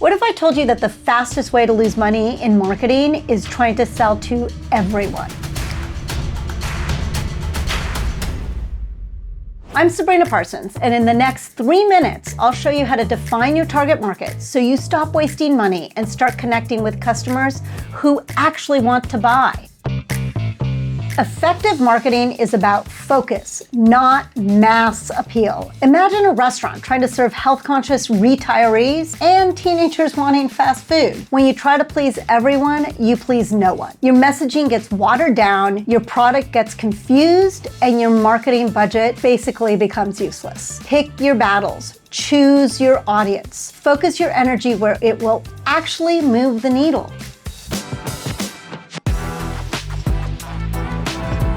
What if I told you that the fastest way to lose money in marketing is trying to sell to everyone? I'm Sabrina Parsons, and in the next 3 minutes, I'll show you how to define your target market so you stop wasting money and start connecting with customers who actually want to buy. Effective marketing is about focus, not mass appeal. Imagine a restaurant trying to serve health-conscious retirees and teenagers wanting fast food. When you try to please everyone, you please no one. Your messaging gets watered down, your product gets confused, and your marketing budget basically becomes useless. Pick your battles. Choose your audience. Focus your energy where it will actually move the needle.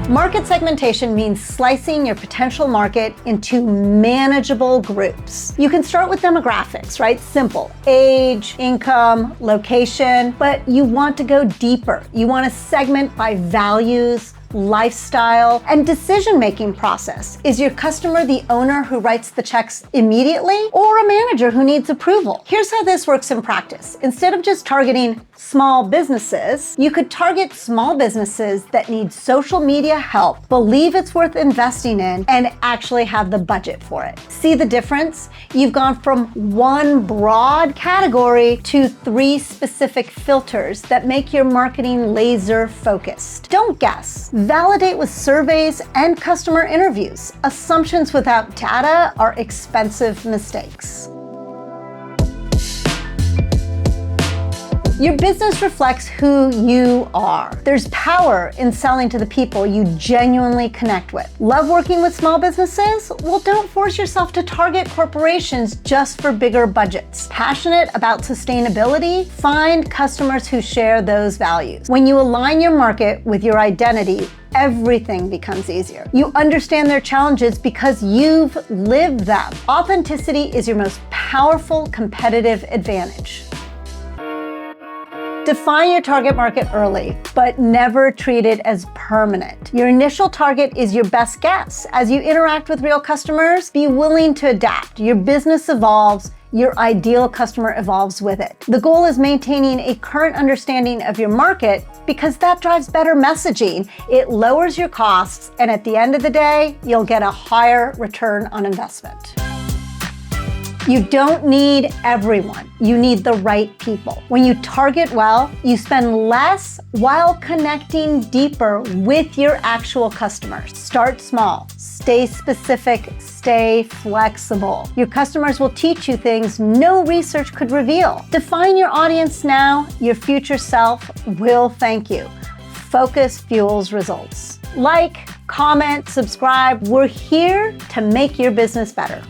Market segmentation means slicing your potential market into manageable groups. You can start with demographics, right? Simple. Age, income, location, but you want to go deeper. You want to segment by values, lifestyle, and decision-making process. Is your customer the owner who writes the checks immediately or a manager who needs approval? Here's how this works in practice. Instead of just targeting small businesses, you could target small businesses that need social media help, believe it's worth investing in, and actually have the budget for it. See the difference? You've gone from one broad category to 3 specific filters that make your marketing laser focused. Don't guess. Validate with surveys and customer interviews. Assumptions without data are expensive mistakes. Your business reflects who you are. There's power in selling to the people you genuinely connect with. Love working with small businesses? Well, don't force yourself to target corporations just for bigger budgets. Passionate about sustainability? Find customers who share those values. When you align your market with your identity, everything becomes easier. You understand their challenges because you've lived them. Authenticity is your most powerful competitive advantage. Define your target market early, but never treat it as permanent. Your initial target is your best guess. As you interact with real customers, be willing to adapt. Your business evolves, your ideal customer evolves with it. The goal is maintaining a current understanding of your market because that drives better messaging. It lowers your costs, and at the end of the day, you'll get a higher return on investment. You don't need everyone. You need the right people. When you target well, you spend less while connecting deeper with your actual customers. Start small, stay specific, stay flexible. Your customers will teach you things no research could reveal. Define your audience now. Your future self will thank you. Focus fuels results. Like, comment, subscribe. We're here to make your business better.